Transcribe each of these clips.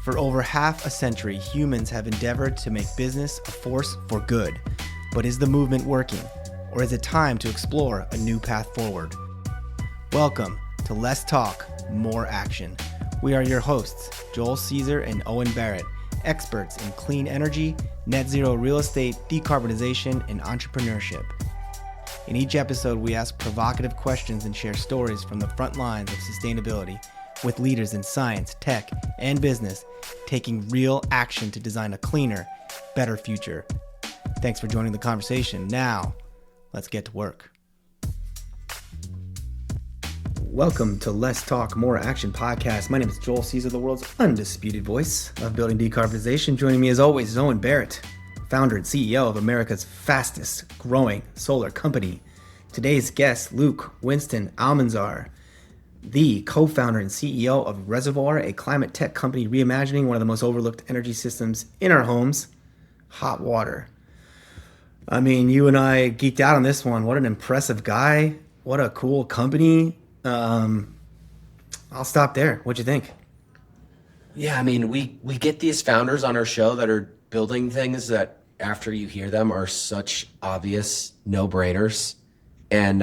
For over half a century, humans have endeavored to make business a force for good. But is the movement working? Or is it time to explore a new path forward? Welcome to Less Talk, More Action. We are your hosts, Joel Caesar and Owen Barrett, experts in clean energy, net zero real estate, decarbonization, and entrepreneurship. In each episode, we ask provocative questions and share stories from the front lines of sustainability with leaders in science, tech, and business taking real action to design a cleaner, better future. Thanks for joining the conversation. Now, let's get to work. Welcome to Less Talk, More Action podcast. My name is Joel Caesar, the world's undisputed voice of building decarbonization. Joining me as always is Owen Barrett, founder and CEO of America's fastest growing solar company. Today's guest, Luke Winston-Almanzar, the co-founder and CEO of Reservoir, a climate tech company reimagining one of the most overlooked energy systems in our homes, hot water. I mean, you and I geeked out on this one. What an impressive guy. What a cool company. I'll stop there. What'd you think? Yeah, I mean, we get these founders on our show that are building things that after you hear them are such obvious no-brainers. And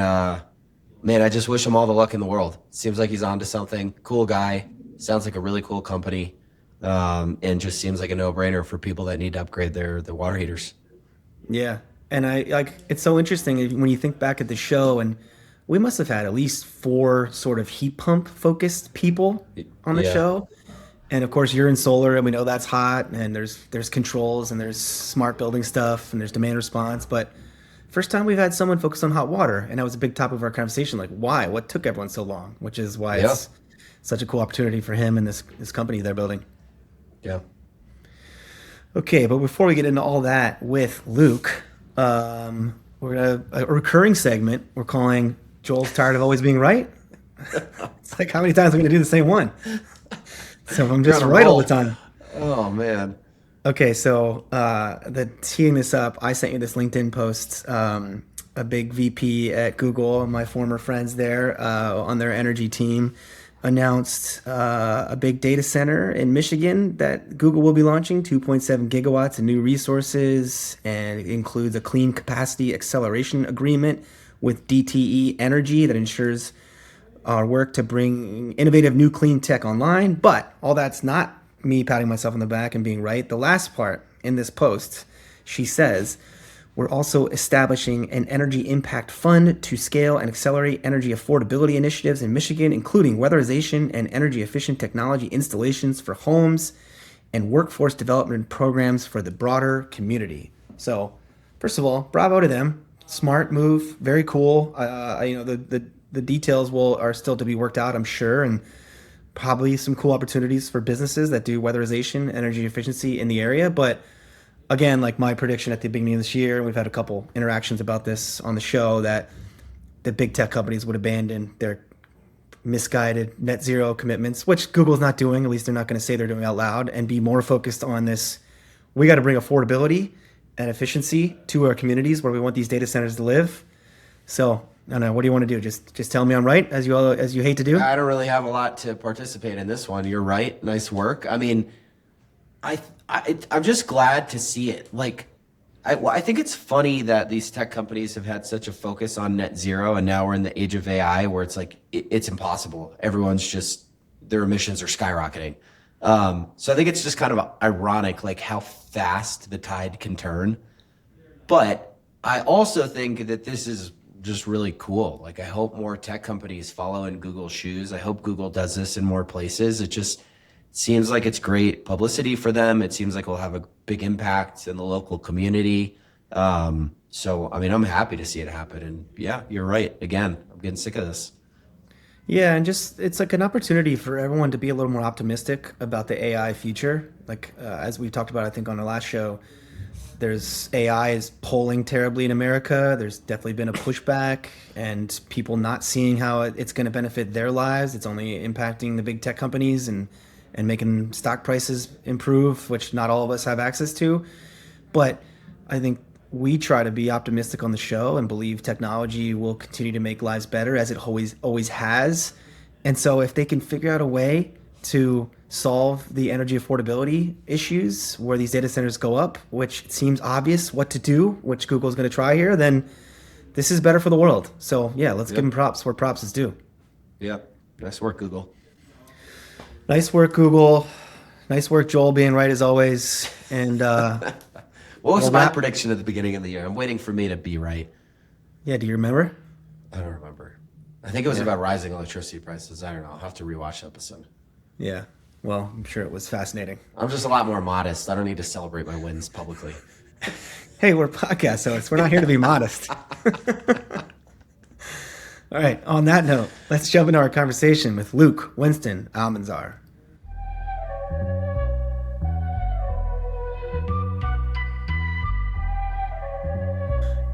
man, I just wish him all the luck in the world. Seems like he's onto something. Cool guy. Sounds like a really cool company. And just seems like a no-brainer for people that need to upgrade their water heaters. Yeah. And it's so interesting when you think back at the show, and we must have had at least 4 sort of heat pump focused people on the show. And of course you're in solar and we know that's hot, and there's controls and there's smart building stuff and there's demand response. But first time we've had someone focus on hot water, and that was a big topic of our conversation. Like, why? What took everyone so long? Which is why it's such a cool opportunity for him and this company they're building. Yeah. Okay, but before we get into all that with Luke, we're gonna a recurring segment we're calling "Joel's Tired of Always Being Right." It's like, how many times are we gonna do the same one? So I'm just right all the time. Oh man. Okay, so teeing this up, I sent you this LinkedIn post. A big VP at Google, my former friends there on their energy team, announced a big data center in Michigan that Google will be launching, 2.7 gigawatts of new resources, and it includes a clean capacity acceleration agreement with DTE Energy that ensures our work to bring innovative new clean tech online. But all that's not me patting myself on the back and being right. The last part in this post, she says, we're also establishing an energy impact fund to scale and accelerate energy affordability initiatives in Michigan, including weatherization and energy efficient technology installations for homes and workforce development programs for the broader community. So first of all, bravo to them. Smart move. Very cool. The details are still to be worked out, I'm sure, and probably some cool opportunities for businesses that do weatherization, energy efficiency in the area. But again, like my prediction at the beginning of this year, and we've had a couple interactions about this on the show, that the big tech companies would abandon their misguided net zero commitments, which Google's not doing, at least they're not going to say they're doing out loud, and be more focused on this. We got to bring affordability and efficiency to our communities where we want these data centers to live. So I don't know. What do you want to do? Just tell me I'm right, as you hate to do? I don't really have a lot to participate in this one. You're right. Nice work. I mean, I'm just glad to see it. Like, I think it's funny that these tech companies have had such a focus on net zero, and now we're in the age of AI where it's like it's impossible. Everyone's just, their emissions are skyrocketing. So I think it's just kind of ironic, like how fast the tide can turn. But I also think that this is just really cool. Like, I hope more tech companies follow in Google's shoes. I hope Google does this in more places. It just seems like it's great publicity for them. It seems like we'll have a big impact in the local community. So, I mean, I'm happy to see it happen. And yeah, you're right. Again, I'm getting sick of this. Yeah, and just it's like an opportunity for everyone to be a little more optimistic about the AI future. Like as we talked about, I think on the last show, there's AI is polling terribly in America. There's definitely been a pushback and people not seeing how it's going to benefit their lives. It's only impacting the big tech companies and making stock prices improve, which not all of us have access to. But I think we try to be optimistic on the show and believe technology will continue to make lives better, as it always has. And so if they can figure out a way to solve the energy affordability issues where these data centers go up, which seems obvious what to do, which Google's going to try here, then this is better for the world. So yeah, let's give them Yep. props where props is due. Yep. Nice work, Google. Nice work, Google. Nice work, Joel, being right as always. And What was we'll my wrap. prediction at the beginning of the year? I'm waiting for me to be right. Yeah, do you remember? I don't remember. I think it was Yeah. about rising electricity prices. I don't know. I'll have to rewatch the episode. Yeah. Well, I'm sure it was fascinating. I'm just a lot more modest. I don't need to celebrate my wins publicly. Hey, we're podcast hosts. We're not here to be modest. All right. On that note, let's jump into our conversation with Luke Winston-Almanzar.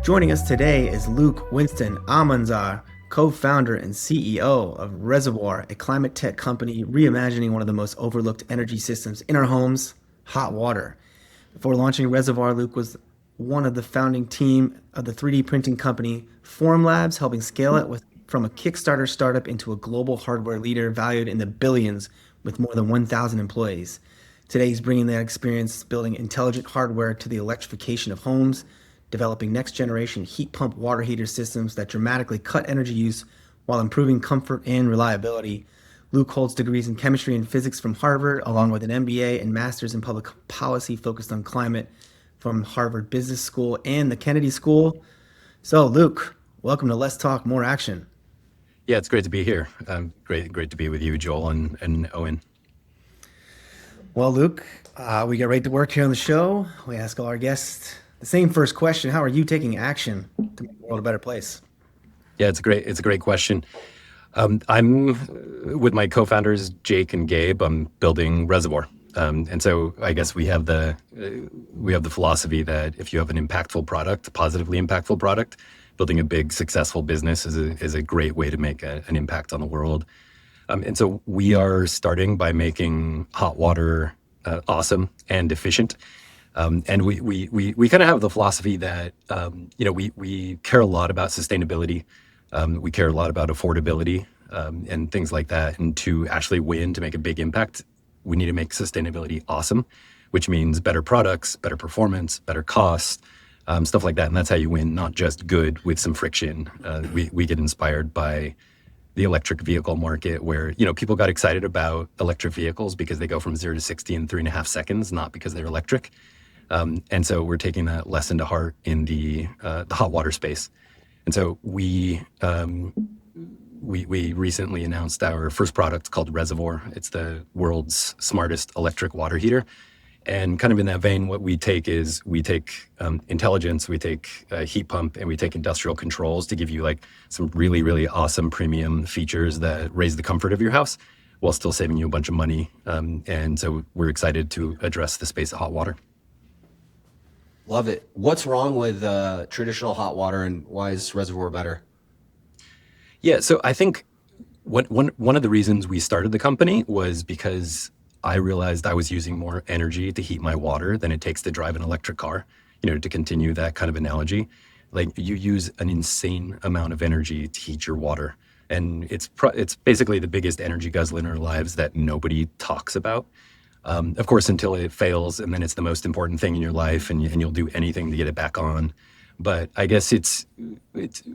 Joining us today is Luke Winston-Almanzar, co-founder and CEO of Reservoir, a climate tech company reimagining one of the most overlooked energy systems in our homes, hot water. Before launching Reservoir, Luke was one of the founding team of the 3D printing company Formlabs, helping scale it from a Kickstarter startup into a global hardware leader valued in the billions with more than 1,000 employees. Today, he's bringing that experience building intelligent hardware to the electrification of homes, developing next-generation heat pump water heater systems that dramatically cut energy use while improving comfort and reliability. Luke holds degrees in chemistry and physics from Harvard, along with an MBA and master's in public policy focused on climate from Harvard Business School and the Kennedy School. So, Luke, welcome to Let's Talk More Action. Yeah, it's great to be here. Great to be with you, Joel and Owen. Well, Luke, we get right to work here on the show. We ask all our guests the same first question: how are you taking action to make the world a better place? Yeah, it's a great question. I'm with my co-founders Jake and Gabe. I'm building Reservoir, and so I guess we have the philosophy that if you have an impactful product, a positively impactful product, building a big successful business is a great way to make an impact on the world. And so we are starting by making hot water awesome and efficient. And we kind of have the philosophy that we care a lot about sustainability, we care a lot about affordability, and things like that. And to actually win, to make a big impact, we need to make sustainability awesome, which means better products, better performance, better cost, stuff like that. And that's how you win, not just good with some friction. We get inspired by the electric vehicle market, where people got excited about electric vehicles because they go from 0 to 60 in 3.5 seconds, not because they're electric. And so we're taking that lesson to heart in the hot water space. And so we recently announced our first product called Reservoir. It's the world's smartest electric water heater. And kind of in that vein, what we take is intelligence, we take a heat pump, and we take industrial controls to give you like some really, really awesome premium features that raise the comfort of your house while still saving you a bunch of money. And so we're excited to address the space of hot water. Love it. What's wrong with traditional hot water, and why is Reservoir better? Yeah, so I think one of the reasons we started the company was because I realized I was using more energy to heat my water than it takes to drive an electric car. To continue that kind of analogy, like you use an insane amount of energy to heat your water, and it's basically the biggest energy guzzler in our lives that nobody talks about. Of course, until it fails, and then it's the most important thing in your life, and you'll do anything to get it back on. But I guess it's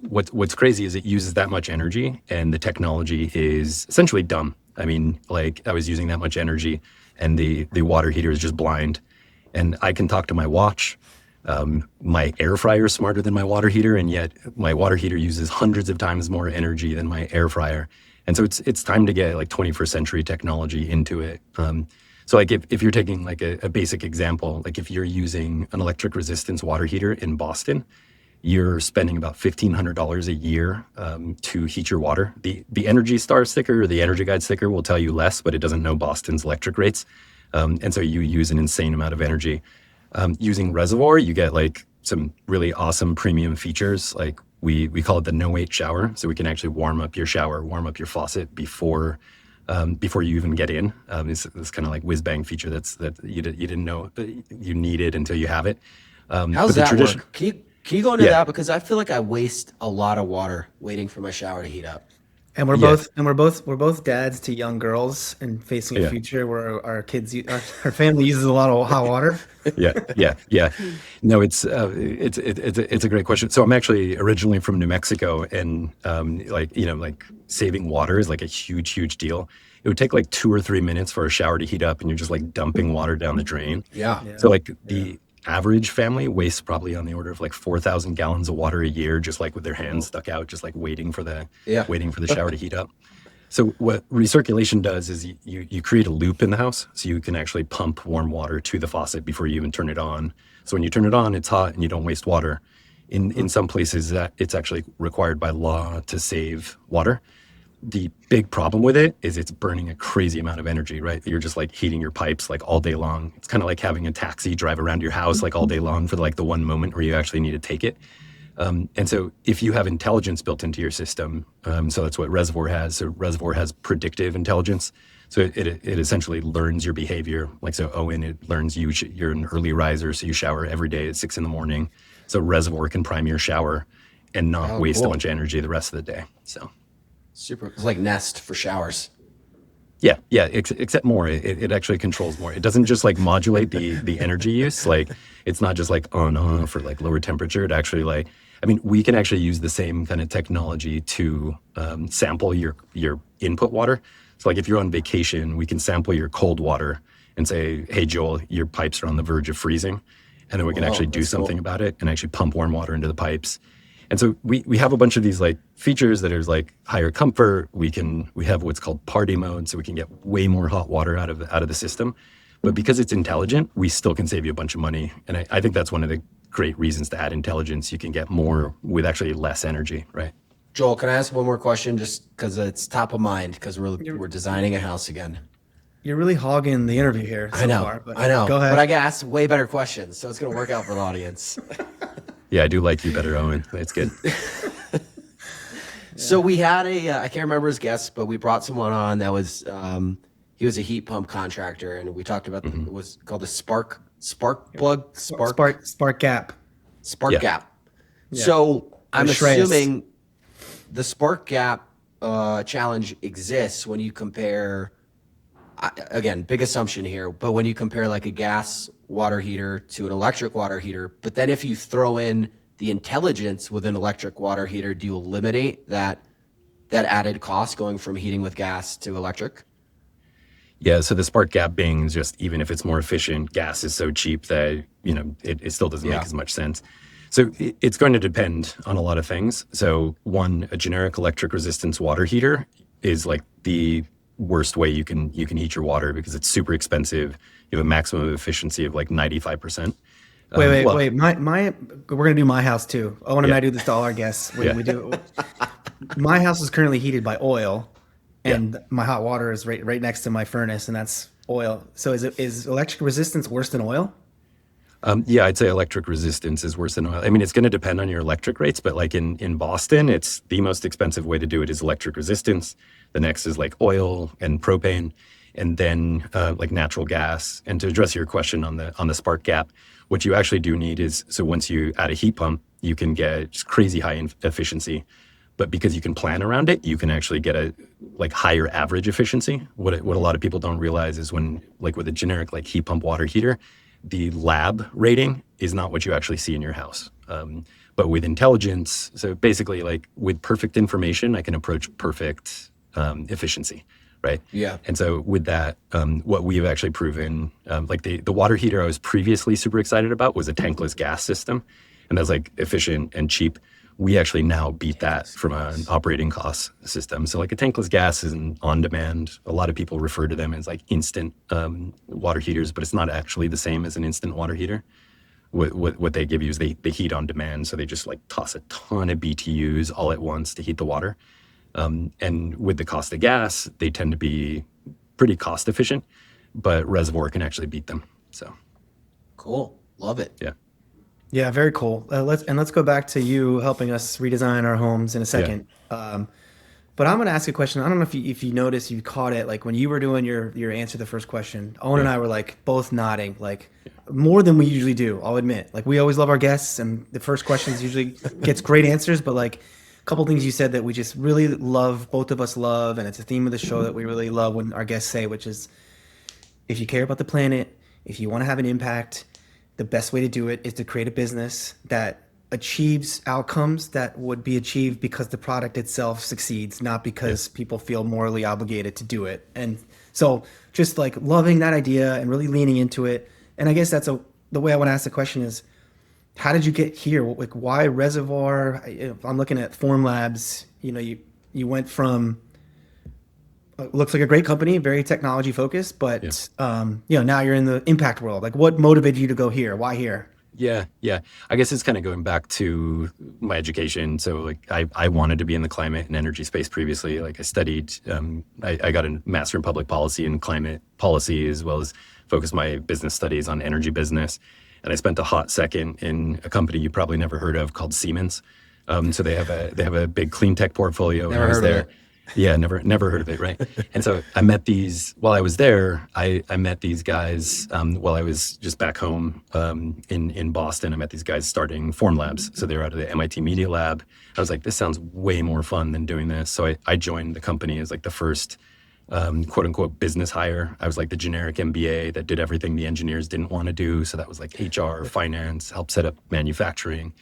what's crazy is it uses that much energy, and the technology is essentially dumb. I mean, like I was using that much energy, and the water heater is just blind. And I can talk to my watch. My air fryer is smarter than my water heater, and yet my water heater uses hundreds of times more energy than my air fryer. And so it's time to get like 21st century technology into it. So like if you're taking like a basic example, like if you're using an electric resistance water heater in Boston, you're spending about $1,500 a year to heat your water. The Energy Star sticker or the Energy Guide sticker will tell you less, but it doesn't know Boston's electric rates. And so you use an insane amount of energy. Using Reservoir, you get like some really awesome premium features. Like we call it the no wait shower. So we can actually warm up your shower, warm up your faucet before you even get in. This kind of like whiz bang feature that you didn't know that you needed until you have it. How's that work? Can you go into Yeah. that? Because I feel like I waste a lot of water waiting for my shower to heat up. And we're Yeah, both dads to young girls and facing a yeah. future where our kids our family uses a lot of hot water. Yeah, yeah, yeah. No, it's a great question. So I'm actually originally from New Mexico, and like like saving water is like a huge deal. It would take like 2 or 3 minutes for a shower to heat up, and you're just like dumping water down the drain. Yeah. Yeah. So like Yeah. the average family wastes probably on the order of like 4,000 gallons of water a year, just like with their hands Whoa. stuck out, just like Yeah. waiting for the shower to heat up. So what recirculation does is you create a loop in the house, so you can actually pump warm water to the faucet before you even turn it on. So when you turn it on, it's hot and you don't waste water. In some places that it's actually required by law to save water. The big problem with it is it's burning a crazy amount of energy, right? You're just like heating your pipes like all day long. It's kind of like having a taxi drive around your house like all day long for like the one moment where you actually need to take it. And so if you have intelligence built into your system, so that's what Reservoir has. So Reservoir has predictive intelligence. So it essentially learns your behavior. Like, so Owen, it learns you're an early riser, so you shower every day at 6 in the morning. So Reservoir can prime your shower and not Oh, waste a cool. bunch of energy the rest of the day. So Super. It's like Nest for showers. yeah, yeah, except more. It actually controls more. It doesn't just like modulate the energy use. Like it's not just like on off for like lower temperature. It actually like, I mean, we can actually use the same kind of technology to sample your input water. So like if you're on vacation, we can sample your cold water and say, hey Joel, your pipes are on the verge of freezing, and then we can Whoa, actually do that's something cool. about it and actually pump warm water into the pipes. And so we have a bunch of these like features that is like higher comfort. We have what's called party mode, so we can get way more hot water out of the system. But because it's intelligent, we still can save you a bunch of money. And I think that's one of the great reasons to add intelligence. You can get more with actually less energy, right? Joel, can I ask one more question just because it's top of mind because You're we're designing a house again? you're really hogging the interview here I so know, far, but I know, go but I ahead. got asked way better questions, so it's gonna work out for the audience. Yeah, I do like you better, Owen. It's good. So we had I can't remember his guest, but we brought someone on that was he was a heat pump contractor, and we talked about Hmm. it was called a spark plug Spark gap. spark Yeah. gap. Yeah. So I'm Shreyas. assuming the spark gap challenge exists when you compare. Again, big assumption here, but when you compare like a gas water heater to an electric water heater, but then if you throw in the intelligence with an electric water heater, do you eliminate that added cost going from heating with gas to electric? Yeah, so the spark gap being is just even if it's more efficient, gas is so cheap that it still doesn't make Yeah. as much sense. So it's going to depend on a lot of things. So one, a generic electric resistance water heater is like the worst way you can heat your water because it's super expensive. You have a maximum efficiency of like 95%. Well, Wait. We're gonna do my house too. Owen and yeah, I do this to all our guests. yeah, We do. My house is currently heated by oil, yeah. and my hot water is right next to my furnace, and that's oil. So is electric resistance worse than oil? Yeah, I'd say electric resistance is worse than oil. I mean, it's going to depend on your electric rates, but like in Boston, it's the most expensive way to do it is electric resistance. The next is like oil and propane, and then like natural gas. And to address your question on the spark gap, what you actually do need is so once you add a heat pump, you can get just crazy high efficiency. But because you can plan around it, you can actually get a like higher average efficiency. What a lot of people don't realize is when like with a generic like heat pump water heater, the lab rating is not what you actually see in your house. But with intelligence, so basically like with perfect information, I can approach perfect efficiency, right? Yeah. And so with that, what we've actually proven, like the water heater I was previously super excited about was a tankless gas system, and that's like efficient and cheap. We actually now beat that from an operating cost system. So like a tankless gas is an on demand. A lot of people refer to them as like instant water heaters, but it's not actually the same as an instant water heater. What they give you is they heat on demand. So they just like toss a ton of BTUs all at once to heat the water. And with the cost of gas, they tend to be pretty cost efficient, but Reservoir can actually beat them. So Cool. Love it. yeah, Yeah, very cool. Let's go back to you helping us redesign our homes in a yeah, second. But I'm going to ask a question. I don't know if you noticed, you caught it. Like when you were doing your answer to the first question, Owen and yeah, I were like both nodding, like more than we usually do. I'll admit. Like we always love our guests, and the first questions usually gets great answers. But like couple things you said that we just really love, both of us love, and it's a theme of the show that we really love when our guests say, which is if you care about the planet, if you want to have an impact, the best way to do it is to create a business that achieves outcomes that would be achieved because the product itself succeeds, not because people feel morally obligated to do it. And so just like loving that idea and really leaning into it. And I guess the way I want to ask the question is, how did you get here? Like, why Reservoir? If I'm looking at Form Labs, you went from looks like a great company, very technology focused, but now you're in the impact world. Like, what motivated you to go here? Why here? Yeah. I guess it's kind of going back to my education. So like I wanted to be in the climate and energy space previously. Like I studied, I got a master in public policy and climate policy, as well as focused my business studies on energy business. And I spent a hot second in a company you probably never heard of called Siemens. So they have a big clean tech portfolio. Never heard of it. Yeah, never heard of it, right? And so I met these while I was there. I met these guys while I was just back home in Boston. I met these guys starting Form Labs. So they were out of the MIT Media Lab. I was like, this sounds way more fun than doing this. So I joined the company as like the first quote unquote business hire. I was like the generic MBA that did everything the engineers didn't want to do. So that was like HR, finance, help set up manufacturing,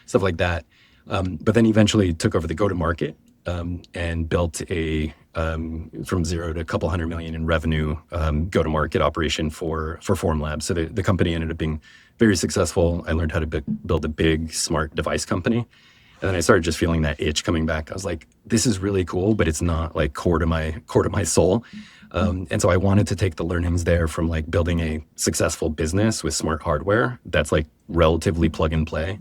stuff like that. But then eventually took over the go-to-market. And built a from zero to a couple $100 million in revenue go-to-market operation for Form Labs. So the company ended up being very successful. I learned how to build a big smart device company, and then I started just feeling that itch coming back. I was like, this is really cool, but it's not like core to my soul. And so I wanted to take the learnings there from like building a successful business with smart hardware that's like relatively plug and play.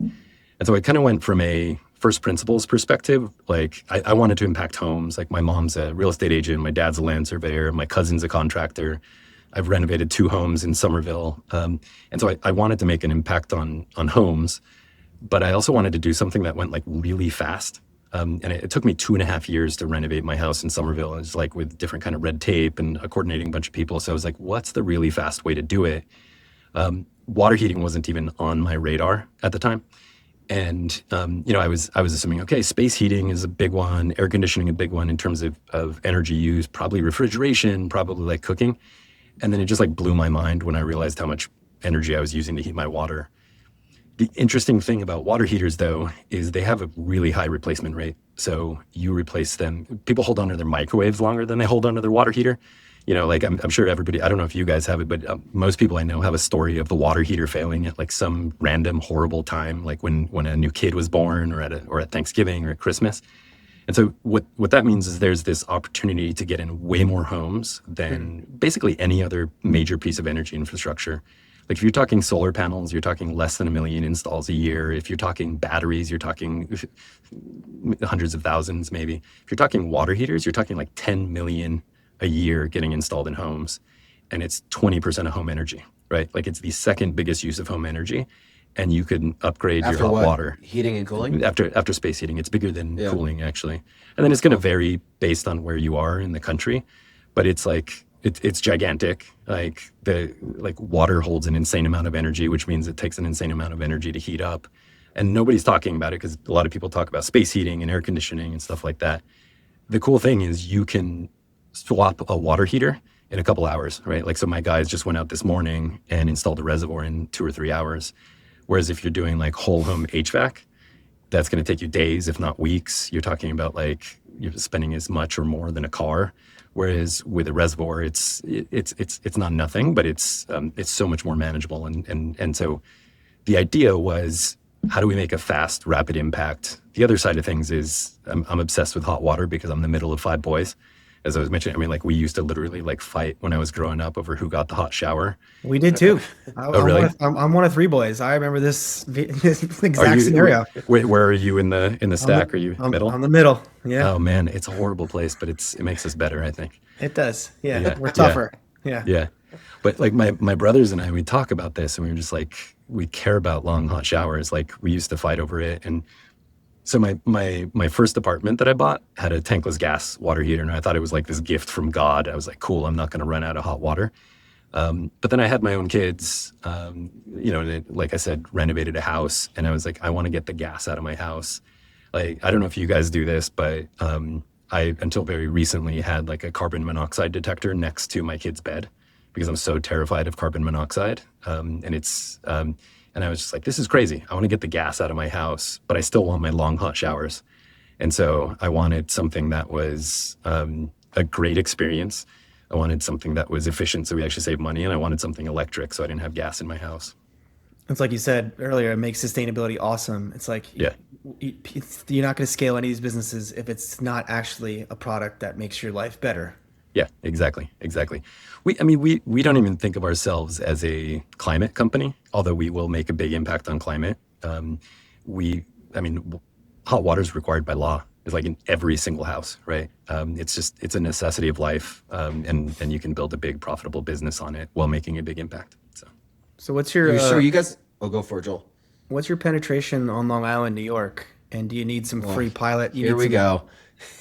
And so I kind of went from a first principles perspective. Like I wanted to impact homes. Like my mom's a real estate agent, my dad's a land surveyor, my cousin's a contractor. I've renovated 2 homes in Somerville. And so I wanted to make an impact on homes, but I also wanted to do something that went like really fast. And it took me 2.5 years to renovate my house in Somerville. It was like with different kind of red tape and coordinating a bunch of people. So I was like, what's the really fast way to do it? Water heating wasn't even on my radar at the time. And, I was assuming, okay, space heating is a big one, air conditioning a big one in terms of energy use, probably refrigeration, probably like cooking. And then it just like blew my mind when I realized how much energy I was using to heat my water. The interesting thing about water heaters, though, is they have a really high replacement rate. So you replace them. People hold on to their microwaves longer than they hold on to their water heater. Like I'm sure everybody, I don't know if you guys have it, but most people I know have a story of the water heater failing at like some random horrible time, like when a new kid was born or at Thanksgiving or at Christmas. And so what that means is there's this opportunity to get in way more homes than basically any other major piece of energy infrastructure. Like if you're talking solar panels, you're talking less than 1 million installs a year. If you're talking batteries, you're talking hundreds of thousands maybe. If you're talking water heaters, you're talking like 10 million a year getting installed in homes, and it's 20% of home energy, right? Like it's the second biggest use of home energy, and you can upgrade After your hot what? water. Heating and cooling? After space heating, it's bigger than cooling actually, and then it's going to vary based on where you are in the country, but it's like it's gigantic. Like water holds an insane amount of energy, which means it takes an insane amount of energy to heat up, and nobody's talking about it because a lot of people talk about space heating and air conditioning and stuff like that. The cool thing is you can swap a water heater in a couple hours, right? Like, so my guys just went out this morning and installed a reservoir in 2 or 3 hours. Whereas if you're doing like whole home HVAC, that's going to take you days, if not weeks. You're talking about like you're spending as much or more than a car. Whereas with a reservoir, it's not nothing, but it's so much more manageable. And so the idea was, how do we make a fast, rapid impact? The other side of things is I'm obsessed with hot water because I'm the middle of 5 boys. As I was mentioning, I mean, like we used to literally like fight when I was growing up over who got the hot shower. We did too. Really? I'm one of 3 boys. I remember this exact scenario. Where are you in the stack? Are you middle? I'm the middle. Yeah. Oh man, it's a horrible place, but it makes us better, I think. It does. Yeah. Yeah. We're tougher. Yeah. Yeah. But like my brothers and I, we talk about this, and we were just like, we care about long hot showers. Like we used to fight over it. And so my first apartment that I bought had a tankless gas water heater, and I thought it was like this gift from God. I was like, cool, I'm not going to run out of hot water. But then I had my own kids, like I said, renovated a house, and I was like, I want to get the gas out of my house. Like, I don't know if you guys do this, but I, until very recently, had like a carbon monoxide detector next to my kid's bed because I'm so terrified of carbon monoxide. And I was just like, this is crazy. I want to get the gas out of my house, but I still want my long hot showers. And so I wanted something that was a great experience. I wanted something that was efficient so we actually save money. And I wanted something electric so I didn't have gas in my house. It's like you said earlier, it makes sustainability awesome. It's like Yeah. you're not going to scale any of these businesses if it's not actually a product that makes your life better. Yeah, exactly. We don't even think of ourselves as a climate company, although we will make a big impact on climate. Hot water is required by law. It's like in every single house, right? It's a necessity of life, and you can build a big profitable business on it while making a big impact. So what's your So you guys, oh, go for it, Joel. what's your penetration on Long Island, New York? And do you need some free pilot? Here we go.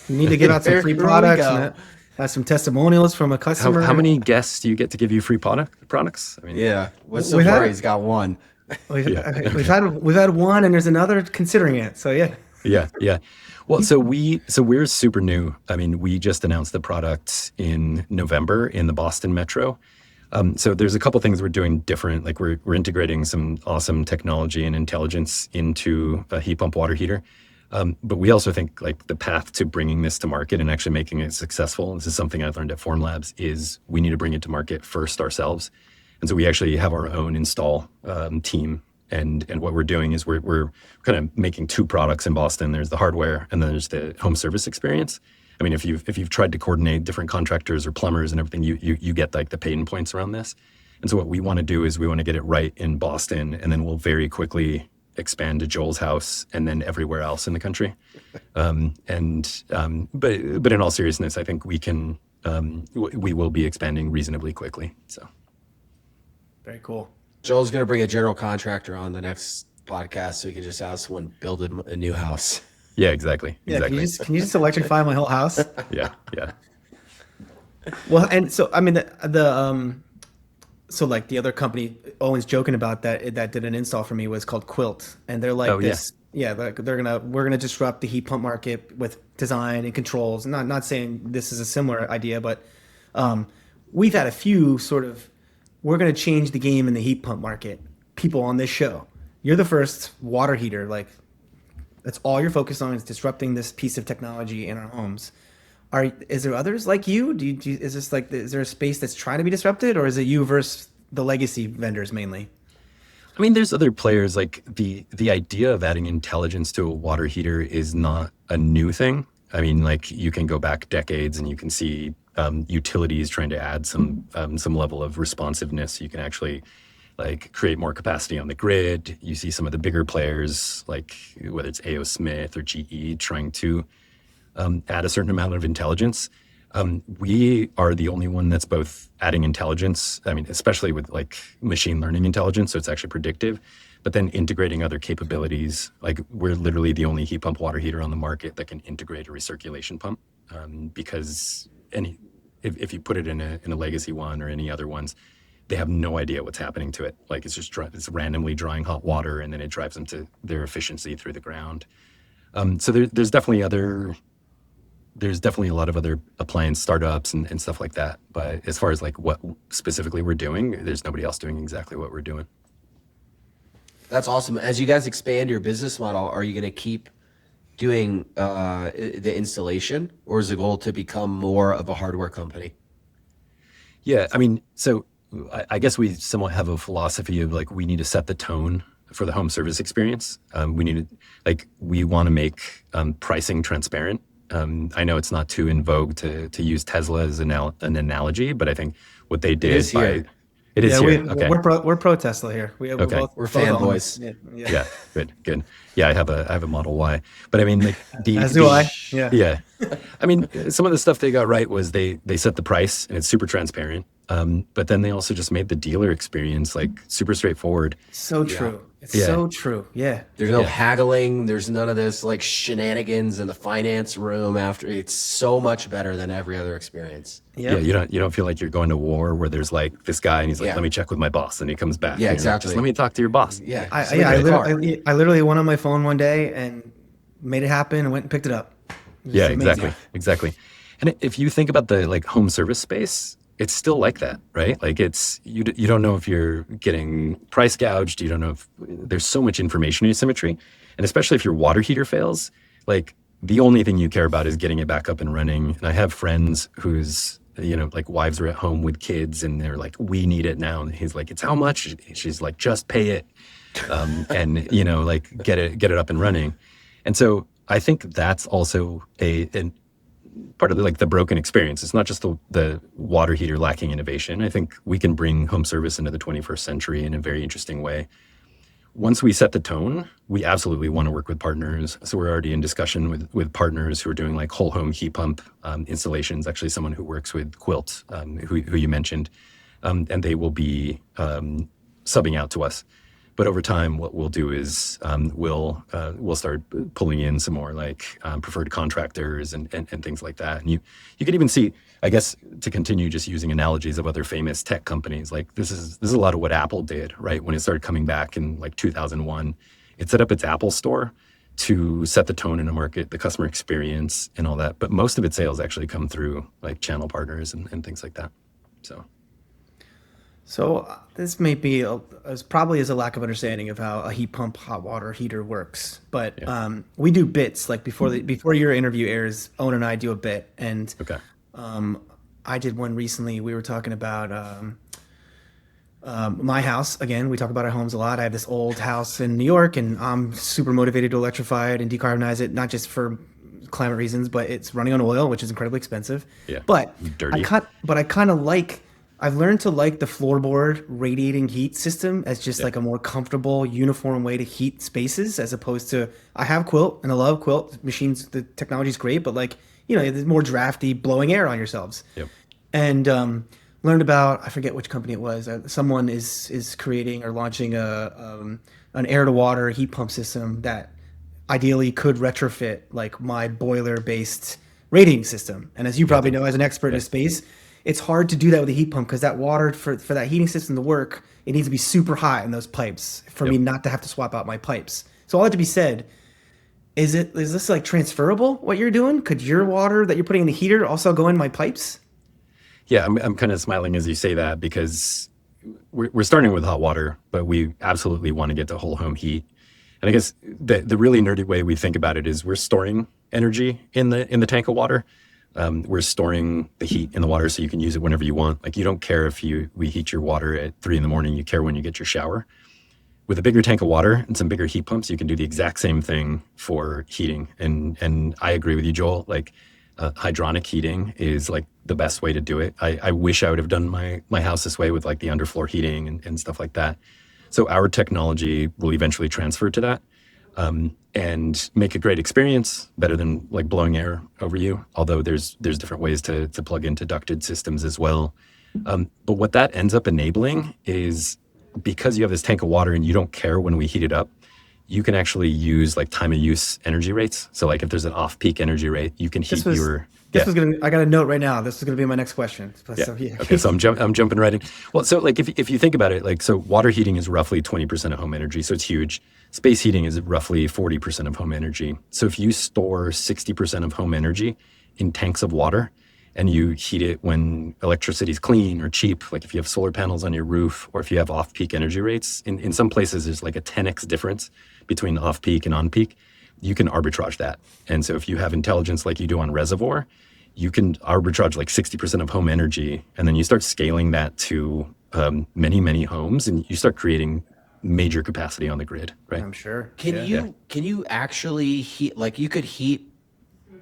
You need to give out some free Here we products go. and have some testimonials from a customer. How many guests do you get to give you free products? I mean, Yeah. What's so We far? had- He's got one. We've had one, and there's another considering it. So yeah. Yeah. Well, so we're super new. I mean, we just announced the product in November in the Boston Metro. So there's a couple things we're doing different. Like we're integrating some awesome technology and intelligence into a heat pump water heater. But we also think like the path to bringing this to market and actually making it successful, this is something I've learned at Formlabs, is we need to bring it to market first ourselves. And so we actually have our own install team. And what we're doing is we're kind of making two products in Boston. There's the hardware and then there's the home service experience. I mean, if you've tried to coordinate different contractors or plumbers and everything, you get like the pain points around this. And so what we want to do is we want to get it right in Boston, and then we'll very quickly expand to Joel's house and then everywhere else in the country. But in all seriousness, I think we can we will be expanding reasonably quickly. So Very cool. Joel's going to bring a general contractor on the next podcast so he can just have someone build him a new house. yeah, exactly. Yeah. Exactly. Can you just electrify my whole house? Yeah. Well, and so I mean so like the other company Owen's joking about that did an install for me was called Quilt, and they're like Oh, yeah. this. Yeah, like we're gonna disrupt the heat pump market with design and controls. Not saying this is a similar idea, but we've had a few sort of we're gonna change the game in the heat pump market. People on this show, you're the first water heater. Like that's all you're focused on is disrupting this piece of technology in our homes. Is there others like you? Is this like is there a space that's trying to be disrupted, or is it you versus the legacy vendors mainly? I mean, there's other players. Like the idea of adding intelligence to a water heater is not a new thing. I mean, like you can go back decades and you can see utilities trying to add some level of responsiveness. You can actually like create more capacity on the grid. You see some of the bigger players, like whether it's A.O. Smith or GE, trying to add a certain amount of intelligence. We are the only one that's both adding intelligence, I mean, especially with like machine learning intelligence, so it's actually predictive, but then integrating other capabilities. Like we're literally the only heat pump water heater on the market that can integrate a recirculation pump, because if you put it in a legacy one or any other ones, they have no idea what's happening to it. Like it's randomly drawing hot water and then it drives them to their efficiency through the ground. So there's definitely a lot of other appliance startups and stuff like that. But as far as like what specifically we're doing, there's nobody else doing exactly what we're doing. That's awesome. As you guys expand your business model, are you going to keep doing the installation, or is the goal to become more of a hardware company? Yeah, I mean, so I guess we somewhat have a philosophy of like we need to set the tone for the home service experience. We want to make pricing transparent. I know it's not too in vogue to use Tesla as an analogy, but I think what they did is here. It is here. Okay. We're pro Tesla here. Okay. We're both own fanboys. them. Yeah, good. Yeah, I have a Model Y, but I mean, like As do I. Yeah. Yeah. I mean, some of the stuff they got right was they set the price and it's super transparent. But then they also just made the dealer experience like super straightforward. So true. It's Yeah. so true. Yeah. There's no haggling. There's none of this like shenanigans in the finance room after. It's so much better than every other experience. Yeah, you don't feel like you're going to war where there's like this guy and he's like, Yeah. let me check with my boss, and he comes back. Yeah, and you're like, exactly. Just let me talk to your boss. Yeah. I just leave it in the car. literally went on my phone one day and made it happen and went and picked it up. It Yeah, was amazing. exactly. And if you think about the like home service space, it's still like that, right? Like it's you don't know if you're getting price gouged. You don't know if there's so much information asymmetry, and especially if your water heater fails, like the only thing you care about is getting it back up and running. And I have friends whose like wives are at home with kids, and they're like, "We need it now." And he's like, "It's how much?" She's like, "Just pay it." And like get it up and running. And so I think that's also a part of like the broken experience. It's not just the water heater lacking innovation. I think we can bring home service into the 21st century in a very interesting way. Once we set the tone, we absolutely want to work with partners. So we're already in discussion with partners who are doing like whole home heat pump installations. Actually, someone who works with Quilt, who you mentioned, and they will be subbing out to us. But over time, what we'll do is we'll start pulling in some more like preferred contractors and things like that. And you can even see, I guess, to continue just using analogies of other famous tech companies. Like this is a lot of what Apple did, right? When it started coming back in like 2001, it set up its Apple Store to set the tone in a market, the customer experience, and all that. But most of its sales actually come through like channel partners and things like that. So this may be as probably as a lack of understanding of how a heat pump hot water heater works. But Yeah. we do bits like before your interview airs. Owen and I do a bit, and Okay. I did one recently. We were talking about my house again. We talk about our homes a lot. I have this old house in New York, and I'm super motivated to electrify it and decarbonize it, not just for climate reasons, but it's running on oil, which is incredibly expensive. Yeah. But Dirty. I kind of like. I've learned to like the floorboard radiating heat system as just Yeah. like a more comfortable, uniform way to heat spaces, as opposed to I have Quilt and I love Quilt machines. The technology's great, but like there's more drafty, blowing air on yourselves. Yep. And learned about I forget which company it was. Someone is creating or launching an air to water heat pump system that ideally could retrofit like my boiler based radiating system. And as you probably know, as an expert in Yeah. the space, it's hard to do that with a heat pump because that water for that heating system to work, it needs to be super hot in those pipes for me Yep. not to have to swap out my pipes. So all that to be said, is this like transferable what you're doing? Could your water that you're putting in the heater also go in my pipes? Yeah, I'm kind of smiling as you say that because we're starting with hot water, but we absolutely want to get to whole home heat. And I guess the really nerdy way we think about it is we're storing energy in the tank of water. We're storing the heat in the water so you can use it whenever you want. Like you don't care if we heat your water at 3 a.m. You care when you get your shower. With a bigger tank of water and some bigger heat pumps, you can do the exact same thing for heating. And I agree with you, Joel. Like hydronic heating is like the best way to do it. I wish I would have done my house this way with like the underfloor heating and stuff like that. So our technology will eventually transfer to that. And make a great experience, better than like blowing air over you. Although there's different ways to plug into ducted systems as well. But what that ends up enabling is because you have this tank of water and you don't care when we heat it up, you can actually use like time of use energy rates. So like if there's an off-peak energy rate, you can heat your. This was gonna. I got a note right now. This is gonna be my next question. Yeah. So, yeah. Okay. So I'm jumping right in. Well, so like if you think about it, like so water heating is roughly 20% of home energy, so it's huge. Space heating is roughly 40% of home energy. So if you store 60% of home energy in tanks of water, and you heat it when electricity is clean or cheap, like if you have solar panels on your roof, or if you have off-peak energy rates, in some places there's like a 10x difference between off-peak and on-peak. You can arbitrage that. And so if you have intelligence like you do on Reservoir, you can arbitrage like 60% of home energy, and then you start scaling that to many, many homes, and you start creating major capacity on the grid, right? I'm sure. Can you actually heat, like you could heat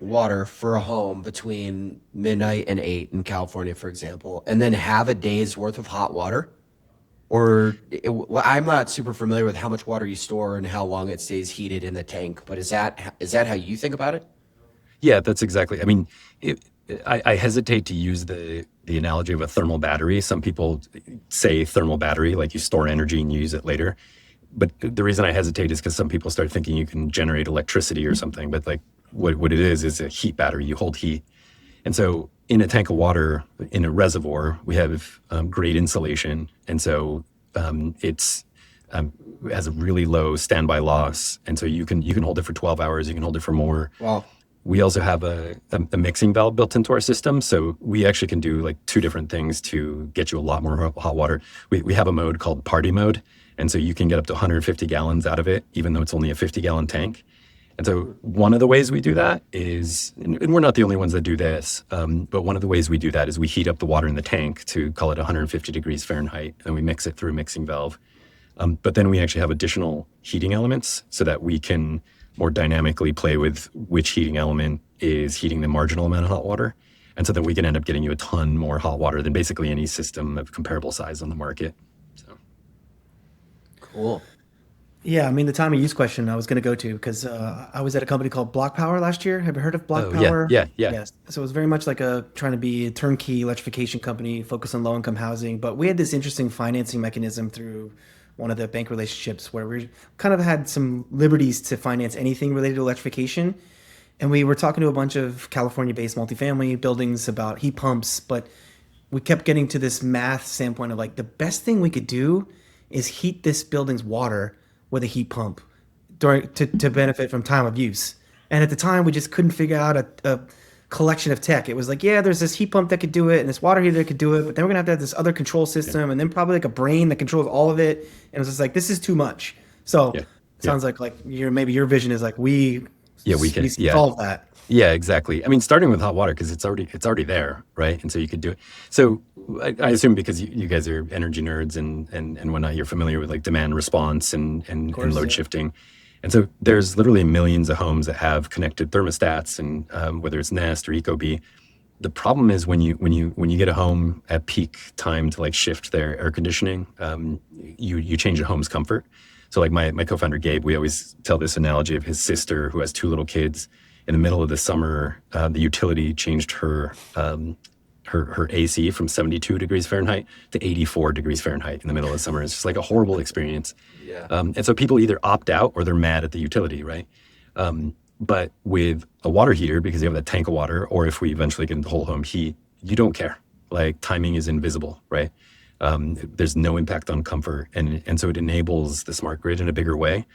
water for a home between midnight and 8 in California, for example, and then have a day's worth of hot water? Or well, I'm not super familiar with how much water you store and how long it stays heated in the tank, but is that how you think about it? Yeah, that's exactly. I mean, I hesitate to use the analogy of a thermal battery. Some people say thermal battery, like you store energy and you use it later. But the reason I hesitate is because some people start thinking you can generate electricity or something. But like what it is a heat battery. You hold heat. And so in a tank of water, in a reservoir, we have great insulation. And so it's has a really low standby loss, and so you can hold it for 12 hours, you can hold it for more. Well, We also have a mixing valve built into our system, so we actually can do like two different things to get you a lot more hot water. We have a mode called party mode, and so you can get up to 150 gallons out of it, even though it's only a 50-gallon tank. And so one of the ways we do that is, and we're not the only ones that do this, but one of the ways we do that is we heat up the water in the tank to call it 150 degrees Fahrenheit, and we mix it through a mixing valve. But then we actually have additional heating elements so that we can more dynamically play with which heating element is heating the marginal amount of hot water. And so then we can end up getting you a ton more hot water than basically any system of comparable size on the market. So cool. Yeah, I mean the time of use question I was going to go to because I was at a company called Block Power last year. Have you heard of Block oh yeah, Power? yeah, yeah. Yes. So it was very much like a trying to be a turnkey electrification company focused on low income housing. But we had this interesting financing mechanism through one of the bank relationships where we kind of had some liberties to finance anything related to electrification. And we were talking to a bunch of California based multifamily buildings about heat pumps, but we kept getting to this math standpoint of like the best thing we could do is heat this building's water with a heat pump during to benefit from time of use. And at the time, we just couldn't figure out a collection of tech. It was like, yeah, there's this heat pump that could do it, and this water heater that could do it, but then we're gonna have to have this other control system, and then probably like a brain that controls all of it. And it was just like, this is too much. So Yeah, it yeah, sounds like maybe your vision is like we can, we yeah. solve that. Yeah, exactly. I mean, starting with hot water because it's already there, right? And so you could do it. So I assume because you guys are energy nerds and whatnot, you're familiar with like demand response and Of course, load yeah. shifting. And so there's literally millions of homes that have connected thermostats, and whether it's Nest or Ecobee. The problem is when you get a home at peak time to like shift their air conditioning, you change the home's comfort. So like my co-founder Gabe, we always tell this analogy of his sister who has two little kids. In the middle of the summer, the utility changed her AC from 72 degrees Fahrenheit to 84 degrees Fahrenheit in the middle of the summer. It's just like a horrible experience. Yeah. And so people either opt out or they're mad at the utility, right? But with a water heater, because you have that tank of water, or if we eventually get into whole home heat, you don't care. Like timing is invisible, right? There's no impact on comfort. And so it enables the smart grid in a bigger way.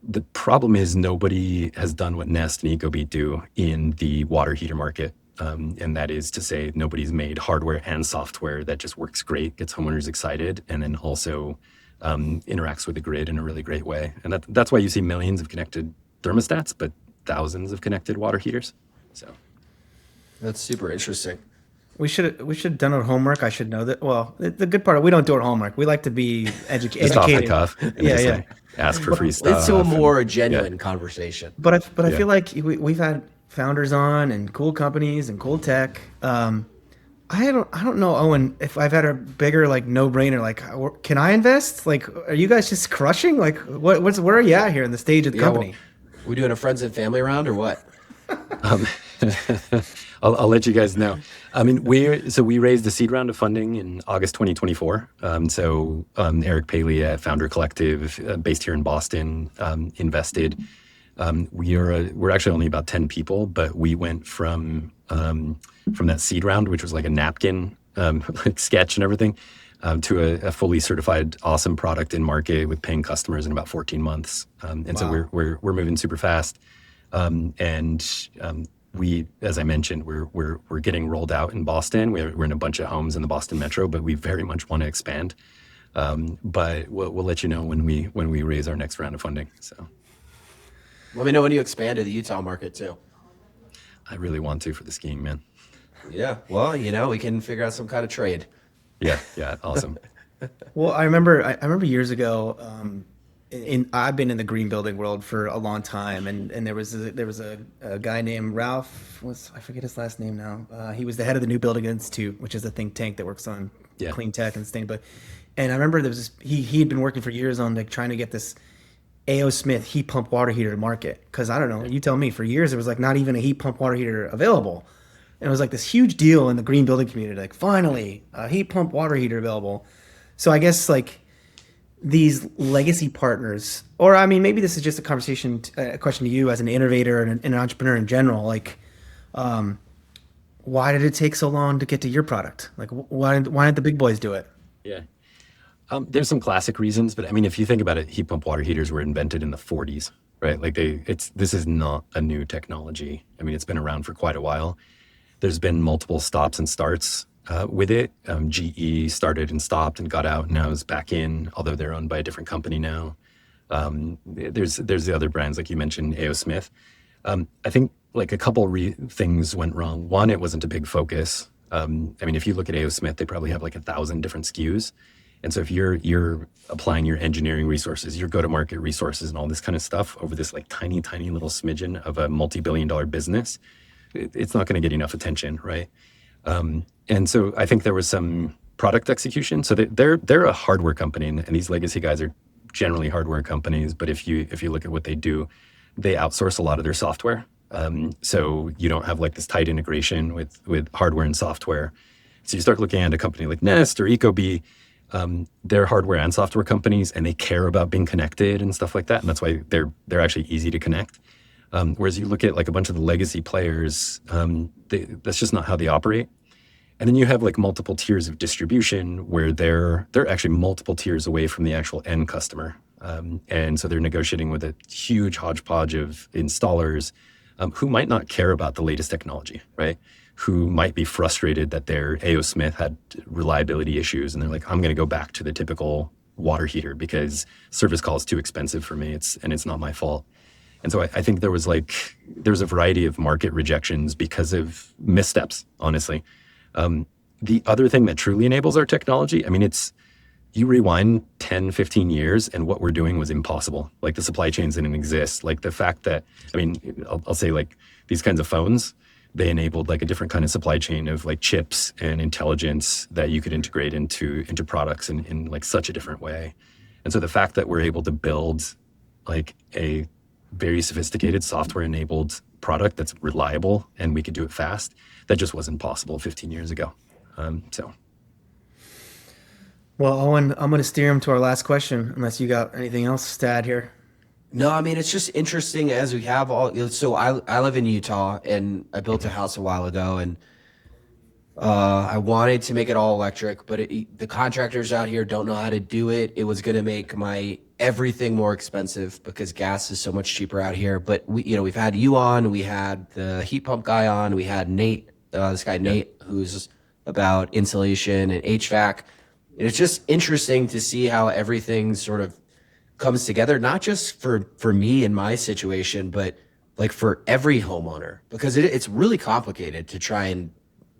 The problem is nobody has done what Nest and Ecobee do in the water heater market. And that is to say nobody's made hardware and software that just works great, gets homeowners excited, and then also interacts with the grid in a really great way. And that's why you see millions of connected thermostats, but thousands of connected water heaters. So That's super interesting. We should have done our homework. I should know that. Well, the good part, we don't do our homework. We like to be just off the educated. cuff and Yeah, just yeah. like ask for free Leads stuff. to a and- more genuine conversation. But I Yeah. feel like we've had founders on and cool companies and cool tech. I don't know, Owen, if I've had a bigger like no brainer. Like, can I invest? Like, are you guys just crushing? Like, where are you at here in the stage of the Yeah, well, company? we doing a friends and family round or what? I'll let you guys know. I mean, we raised a seed round of funding in August 2024. Eric Paley at Founder Collective, based here in Boston, invested. We're actually only about 10 people, but we went from that seed round, which was like a napkin, like sketch and everything, to a fully certified, awesome product in market with paying customers in about 14 months. So Wow. we're moving super fast. We, as I mentioned, we're getting rolled out in Boston. We're in a bunch of homes in the Boston metro, but we very much want to expand. But we'll let you know when we raise our next round of funding. So Let me know when you expand to the Utah market too. I really want to for the skiing, man. Yeah. Well, we can figure out some kind of trade. Yeah, awesome. Well, I remember years ago. I've been in the green building world for a long time, and there was a guy named Ralph. I forget his last name now. He was the head of the New Building Institute, which is a think tank that works on Yeah. clean tech and sustainability. And I remember there was he had been working for years on like trying to get this A.O. Smith heat pump water heater to market. Because I don't know, you tell me. For years, there was like not even a heat pump water heater available, and it was like this huge deal in the green building community. Like finally, a heat pump water heater available. So I guess like these legacy partners, or I mean, maybe this is just a question to you as an innovator and an entrepreneur in general. Like, why did it take so long to get to your product? Like, why didn't the big boys do it? Yeah. There's some classic reasons, but I mean, if you think about it, heat pump water heaters were invented in the 40s, right? Like this is not a new technology. I mean, it's been around for quite a while. There's been multiple stops and starts with it. GE started and stopped and got out, and now is back in, although they're owned by a different company now. There's the other brands, like you mentioned, A.O. Smith. I think like a couple things went wrong. One, it wasn't a big focus. I mean, if you look at A.O. Smith, they probably have like 1,000 different SKUs. And so if you're applying your engineering resources, your go-to-market resources and all this kind of stuff over this like tiny, tiny little smidgen of a multi-billion-dollar business, it's not going to get enough attention, right? And so I think there was some product execution. So they're a hardware company, and these legacy guys are generally hardware companies. But if you look at what they do, they outsource a lot of their software. So you don't have like this tight integration with hardware and software. So you start looking at a company like Nest or Ecobee. They're hardware and software companies, and they care about being connected and stuff like that. And that's why they're actually easy to connect. Whereas you look at like a bunch of the legacy players, that's just not how they operate. And then you have like multiple tiers of distribution where they're actually multiple tiers away from the actual end customer. And so they're negotiating with a huge hodgepodge of installers who might not care about the latest technology, right? Who might be frustrated that their A.O. Smith had reliability issues, and they're like, I'm going to go back to the typical water heater because service call is too expensive for me. It's not my fault. And so I think there's a variety of market rejections because of missteps, honestly. The other thing that truly enables our technology, I mean, you rewind 10, 15 years and what we're doing was impossible. Like the supply chains didn't exist. Like the fact that, I mean, I'll say like these kinds of phones, they enabled like a different kind of supply chain of like chips and intelligence that you could integrate into products in like such a different way. And so the fact that we're able to build like a very sophisticated software enabled product that's reliable and we could do it fast, that just wasn't possible 15 years ago. Well, Owen, I'm going to steer him to our last question, unless you got anything else to add here. No, I mean, it's just interesting as we have so I live in Utah, and I built a house a while ago, and I wanted to make it all electric, but the contractors out here don't know how to do it. It was going to make my everything more expensive because gas is so much cheaper out here. But we've had you on, we had the heat pump guy on, we had Nate, this guy Nate, who's about insulation and HVAC. And it's just interesting to see how everything sort of comes together, not just for me in my situation, but like for every homeowner, because it's really complicated to try and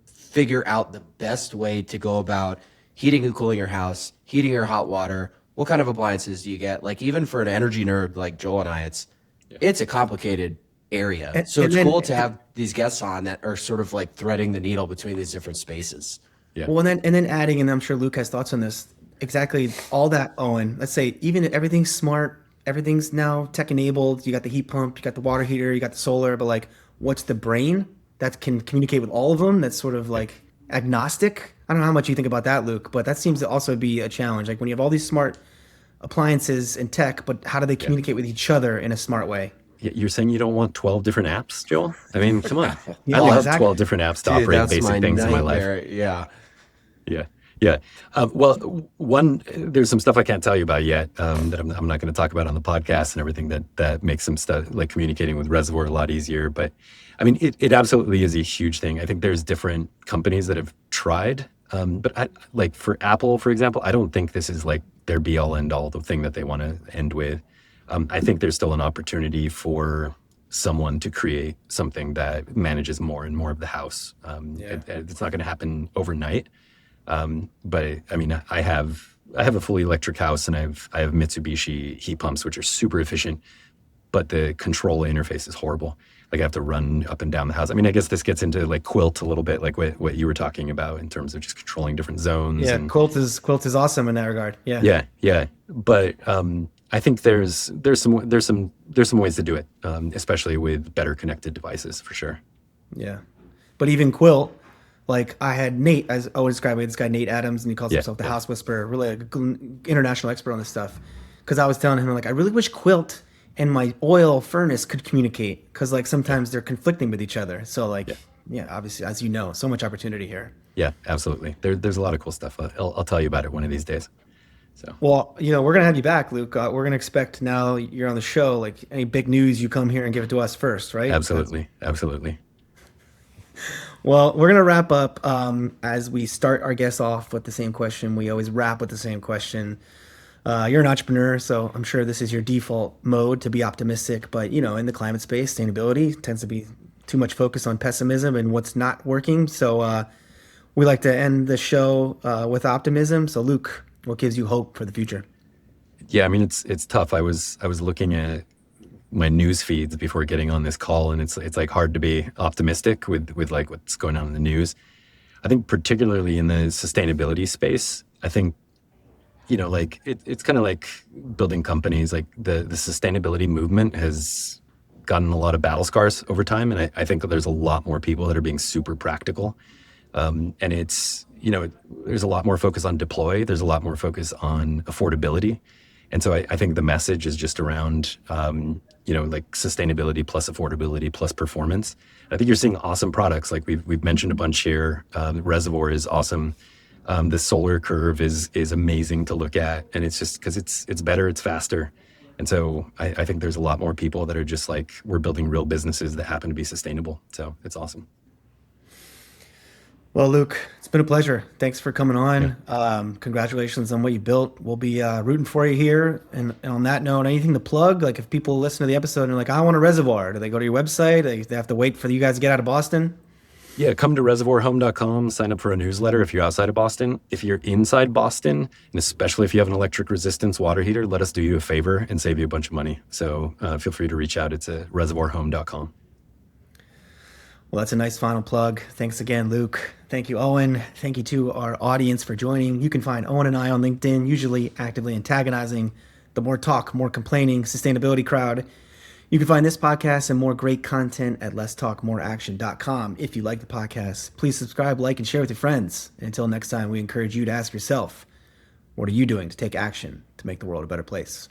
figure out the best way to go about heating and cooling your house, heating your hot water. What kind of appliances do you get? Like even for an energy nerd like Joel and I, it's a complicated area. So it's cool to have these guests on that are sort of like threading the needle between these different spaces. Yeah. Well, and then adding, and I'm sure Luke has thoughts on this, exactly all that, Owen. Let's say even if everything's smart, everything's now tech enabled. You got the heat pump, you got the water heater, you got the solar, but like what's the brain that can communicate with all of them? That's sort of like agnostic. I don't know how much you think about that, Luke, but that seems to also be a challenge. Like when you have all these smart appliances and tech, but how do they communicate with each other in a smart way? You're saying you don't want 12 different apps, Joel? I mean, come on. Yeah, I love exactly. 12 different apps to operate basic things in my life. Yeah. Yeah. Well, there's some stuff I can't tell you about yet that I'm not going to talk about on the podcast and everything that makes some stuff like communicating with Reservoir a lot easier. But I mean, it absolutely is a huge thing. I think there's different companies that have tried. But like for Apple, for example, I don't think this is like their be all end all, the thing that they want to end with. I think there's still an opportunity for someone to create something that manages more and more of the house. It's not going to happen overnight. But I mean, I have a fully electric house, and I have Mitsubishi heat pumps, which are super efficient, but the control interface is horrible. Like I have to run up and down the house. I mean, I guess this gets into like Quilt a little bit, like what you were talking about in terms of just controlling different zones. Yeah, Quilt is awesome in that regard. Yeah. Yeah. But I think there's some ways to do it, especially with better connected devices, for sure. Yeah, but even Quilt. Like I had Nate, as Owen described it, this guy Nate Adams, and he calls himself the House Whisperer, really like an international expert on this stuff. Because I was telling him like, I really wish Quilt and my oil furnace could communicate, because like sometimes they're conflicting with each other. So like, obviously, as you know, so much opportunity here. Yeah, absolutely. There's a lot of cool stuff. I'll tell you about it one of these days. So Well, we're gonna have you back, Luke. We're gonna expect now you're on the show. Like any big news, you come here and give it to us first, right? absolutely, absolutely. Well, we're gonna wrap up as we start our guests off with the same question. We always wrap with the same question. You're an entrepreneur, so I'm sure this is your default mode to be optimistic. But in the climate space, sustainability tends to be too much focus on pessimism and what's not working. So we like to end the show with optimism. So Luke, what gives you hope for the future? Yeah, I mean it's tough. I was looking at my news feeds before getting on this call, and it's like hard to be optimistic with like what's going on in the news. I think particularly in the sustainability space, I think like it's kind of like building companies. Like the sustainability movement has gotten a lot of battle scars over time, and I think that there's a lot more people that are being super practical. And it's there's a lot more focus on deploy. There's a lot more focus on affordability, and so I think the message is just around like sustainability plus affordability plus performance. I think you're seeing awesome products like we've mentioned a bunch here. Reservoir is awesome. The solar curve is amazing to look at, and it's just because it's better, it's faster, and so I think there's a lot more people that are just like we're building real businesses that happen to be sustainable. So it's awesome. Well, Luke, it's been a pleasure. Thanks for coming Yeah. on. Congratulations on what you built. We'll be rooting for you here. And on that note, anything to plug? Like if people listen to the episode and are like, I want a reservoir, do they go to your website? They have to wait for you guys to get out of Boston? Yeah, come to reservoirhome.com, sign up for a newsletter if you're outside of Boston. If you're inside Boston, and especially if you have an electric resistance water heater, let us do you a favor and save you a bunch of money. So feel free to reach out. It's at reservoirhome.com. Well, that's a nice final plug. Thanks again, Luke. Thank you, Owen. Thank you to our audience for joining. You can find Owen and I on LinkedIn, usually actively antagonizing the more talk, more complaining sustainability crowd. You can find this podcast and more great content at letstalkmoreaction.com. If you like the podcast, please subscribe, like, and share with your friends. And until next time, we encourage you to ask yourself, what are you doing to take action to make the world a better place?